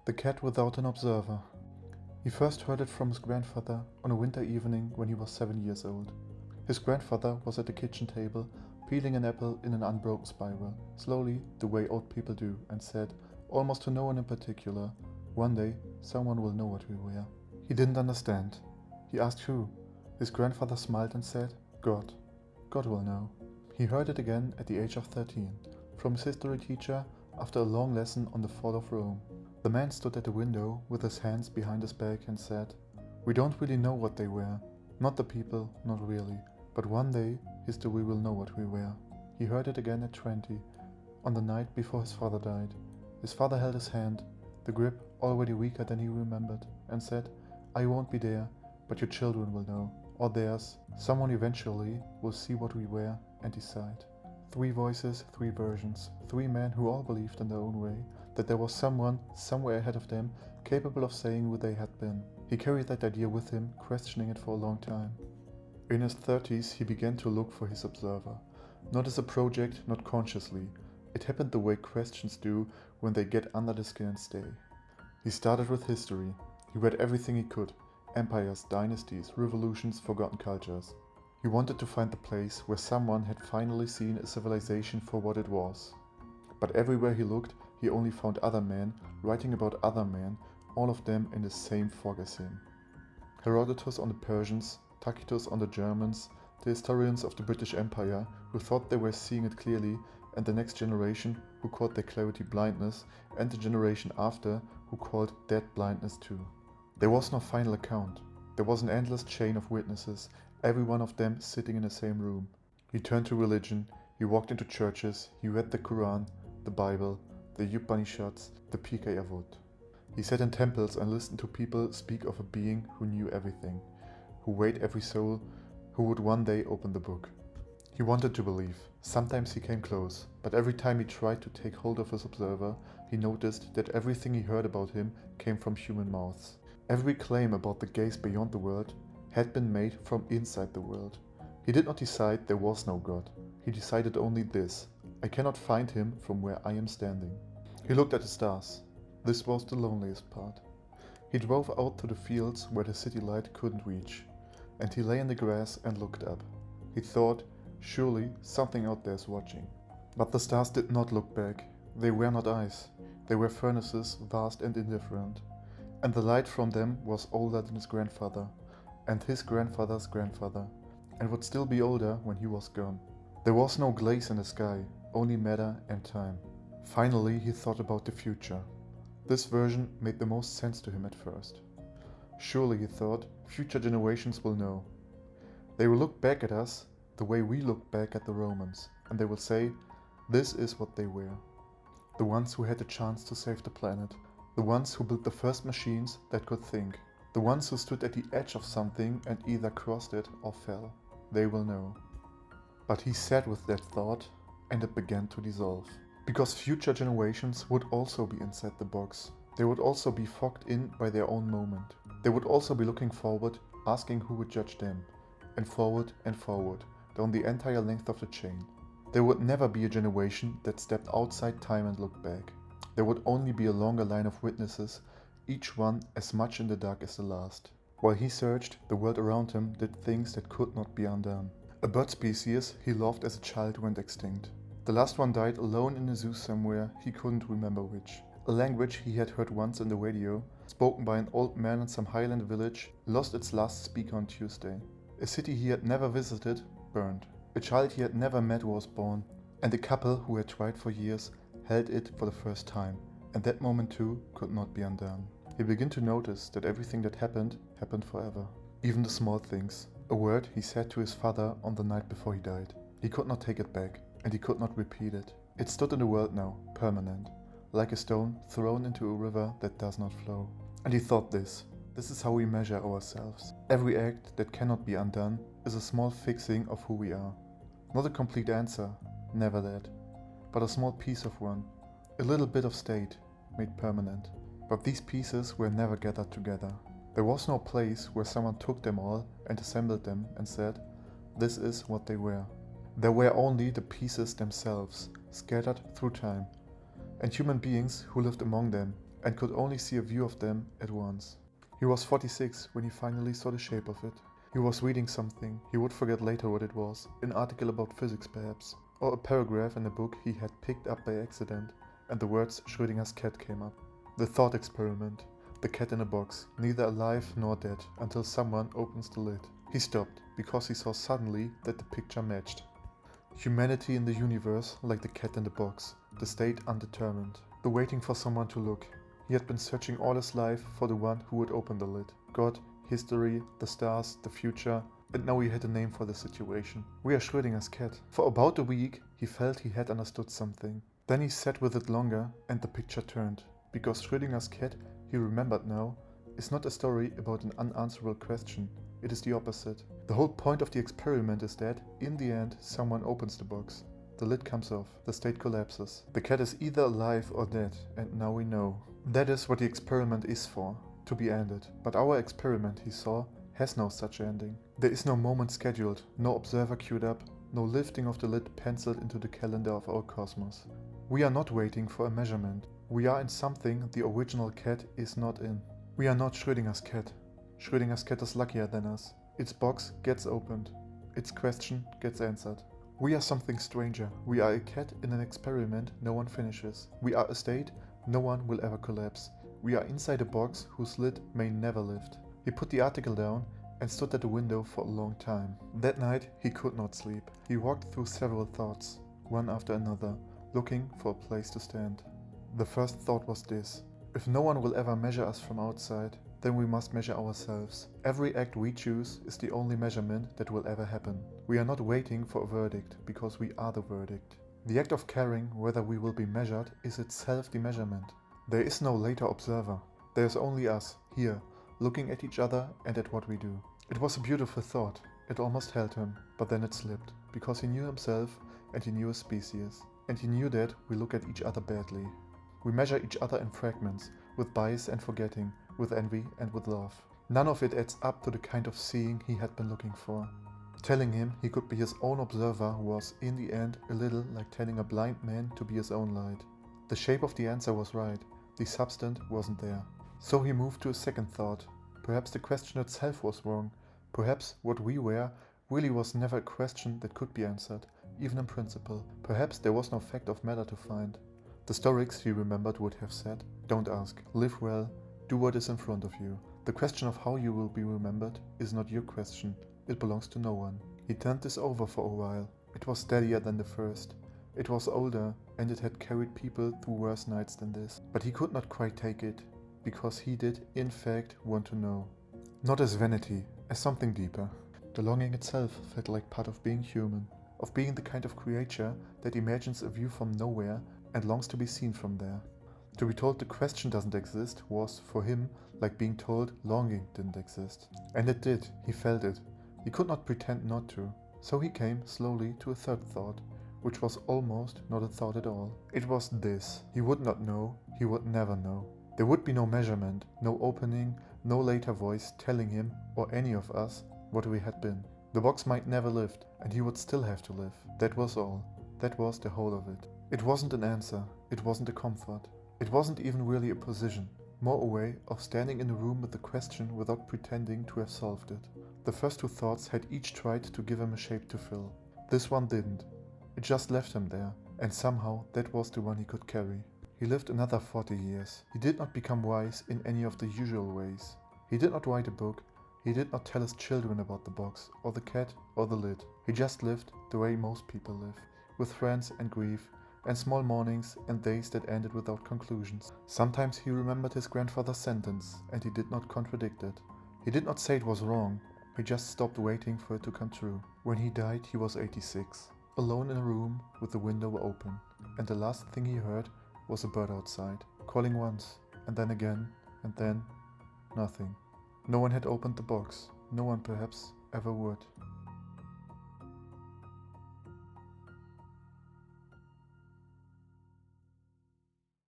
The Cat Without an Observer. He first heard it from his grandfather on a winter evening when he was 7 years old. His grandfather was at the kitchen table, peeling an apple in an unbroken spiral, slowly, the way old people do, and said, almost to no one in particular, "One day, someone will know what we wear." He didn't understand. He asked who. His grandfather smiled and said, "God. God will know." He heard it again at the age of 13, from his history teacher after a long lesson on the fall of Rome. The man stood at the window with his hands behind his back and said, "We don't really know what they wear. Not the people, not really. But one day, history will know what we wear." He heard it again at 20, on the night before his father died. His father held his hand, the grip already weaker than he remembered, and said, "I won't be there, but your children will know. Or theirs. Someone eventually will see what we wear and decide." 3 voices, 3 versions, 3 men who all believed in their own way that there was someone somewhere ahead of them capable of saying who they had been. He carried that idea with him, questioning it for a long time. In his 30s, he began to look for his observer. Not as a project, not consciously. It happened the way questions do when they get under the skin and stay. He started with history. He read everything he could. Empires, dynasties, revolutions, forgotten cultures. He wanted to find the place where someone had finally seen a civilization for what it was. But everywhere he looked, he only found other men writing about other men, all of them in the same fog as him. Herodotus on the Persians, Tacitus on the Germans, the historians of the British Empire who thought they were seeing it clearly, and the next generation who called their clarity blindness, and the generation after who called that blindness too. There was no final account. There was an endless chain of witnesses, every one of them sitting in the same room. He turned to religion, he walked into churches, he read the Quran, the Bible, the Upanishads, the Pirkei Avot. He sat in temples and listened to people speak of a being who knew everything, who weighed every soul, who would one day open the book. He wanted to believe. Sometimes he came close, but every time he tried to take hold of his observer, he noticed that everything he heard about him came from human mouths. Every claim about the gaze beyond the world had been made from inside the world. He did not decide there was no God. He decided only this: I cannot find him from where I am standing. He looked at the stars. This was the loneliest part. He drove out to the fields where the city light couldn't reach, and he lay in the grass and looked up. He thought, surely something out there is watching. But the stars did not look back. They were not eyes. They were furnaces, vast and indifferent. And the light from them was older than his grandfather, and his grandfather's grandfather, and would still be older when he was gone. There was no glaze in the sky, only matter and time. Finally, he thought about the future. This version made the most sense to him at first. Surely, he thought, future generations will know. They will look back at us the way we look back at the Romans, and they will say, this is what they were. The ones who had the chance to save the planet. The ones who built the first machines that could think. The ones who stood at the edge of something and either crossed it or fell. They will know. But he sat with that thought, and it began to dissolve. Because future generations would also be inside the box. They would also be fogged in by their own moment. They would also be looking forward, asking who would judge them. And forward, down the entire length of the chain. There would never be a generation that stepped outside time and looked back. There would only be a longer line of witnesses, each one as much in the dark as the last. While he searched, the world around him did things that could not be undone. A bird species he loved as a child went extinct. The last one died alone in a zoo somewhere, he couldn't remember which. A language he had heard once on the radio, spoken by an old man in some highland village, lost its last speaker on Tuesday. A city he had never visited burned. A child he had never met was born. And a couple who had tried for years held it for the first time, and that moment too could not be undone. He began to notice that everything that happened forever. Even the small things. A word he said to his father on the night before he died. He could not take it back, and he could not repeat it. It stood in the world now, permanent, like a stone thrown into a river that does not flow. And he thought this is how we measure ourselves. Every act that cannot be undone is a small fixing of who we are. Not a complete answer, never that. But a small piece of one, a little bit of state, made permanent. But these pieces were never gathered together. There was no place where someone took them all and assembled them and said, this is what they were. There were only the pieces themselves, scattered through time, and human beings who lived among them, and could only see a view of them at once. He was 46 when he finally saw the shape of it. He was reading something, he would forget later what it was, an article about physics perhaps, or a paragraph in a book he had picked up by accident, and the words Schrödinger's cat came up. The thought experiment. The cat in a box, neither alive nor dead, until someone opens the lid. He stopped, because he saw suddenly that the picture matched. Humanity in the universe, like the cat in the box, the state undetermined, the waiting for someone to look. He had been searching all his life for the one who would open the lid. God, history, the stars, the future, and now he had a name for the situation. We are Schrödinger's cat. For about a week, he felt he had understood something. Then he sat with it longer, and the picture turned. Because Schrödinger's cat, he remembered now, is not a story about an unanswerable question. It is the opposite. The whole point of the experiment is that, in the end, someone opens the box. The lid comes off. The state collapses. The cat is either alive or dead, and now we know. That is what the experiment is for, to be ended. But our experiment, he saw, has no such ending. There is no moment scheduled, no observer queued up, no lifting of the lid penciled into the calendar of our cosmos. We are not waiting for a measurement. We are in something the original cat is not in. We are not Schrödinger's cat. Schrödinger's cat is luckier than us. Its box gets opened. Its question gets answered. We are something stranger. We are a cat in an experiment no one finishes. We are a state no one will ever collapse. We are inside a box whose lid may never lift. He put the article down and stood at the window for a long time. That night he could not sleep. He walked through several thoughts, one after another, looking for a place to stand. The first thought was this: if no one will ever measure us from outside, then we must measure ourselves. Every act we choose is the only measurement that will ever happen. We are not waiting for a verdict, because we are the verdict. The act of caring whether we will be measured is itself the measurement. There is no later observer. There is only us, here, looking at each other and at what we do. It was a beautiful thought. It almost held him, but then it slipped, because he knew himself and he knew his species. And he knew that we look at each other badly. We measure each other in fragments, with bias and forgetting, with envy and with love. None of it adds up to the kind of seeing he had been looking for. Telling him he could be his own observer was, in the end, a little like telling a blind man to be his own light. The shape of the answer was right, the substance wasn't there. So he moved to a second thought. Perhaps the question itself was wrong. Perhaps what we were really was never a question that could be answered, even in principle. Perhaps there was no fact of matter to find. The Stoics, he remembered, would have said, "Don't ask, live well, do what is in front of you. The question of how you will be remembered is not your question. It belongs to no one." He turned this over for a while. It was steadier than the first. It was older, and it had carried people through worse nights than this. But he could not quite take it, because he did, in fact, want to know. Not as vanity, as something deeper. The longing itself felt like part of being human, of being the kind of creature that imagines a view from nowhere and longs to be seen from there. To be told the question doesn't exist was, for him, like being told longing didn't exist. And it did, he felt it. He could not pretend not to. So he came, slowly, to a third thought, which was almost not a thought at all. It was this: he would not know, he would never know. There would be no measurement, no opening, no later voice telling him, or any of us, what we had been. The box might never lift, and he would still have to live. That was all. That was the whole of it. It wasn't an answer, it wasn't a comfort. It wasn't even really a position, more a way of standing in a room with the question without pretending to have solved it. The first two thoughts had each tried to give him a shape to fill. This one didn't. It just left him there, and somehow that was the one he could carry. He lived another 40 years. He did not become wise in any of the usual ways. He did not write a book. He did not tell his children about the box, or the cat, or the lid. He just lived the way most people live, with friends and grief, and small mornings and days that ended without conclusions. Sometimes he remembered his grandfather's sentence, and he did not contradict it. He did not say it was wrong. He just stopped waiting for it to come true. When he died, he was 86, alone in a room with the window open, and the last thing he heard was a bird outside, calling once, and then nothing. No one had opened the box. No one perhaps ever would.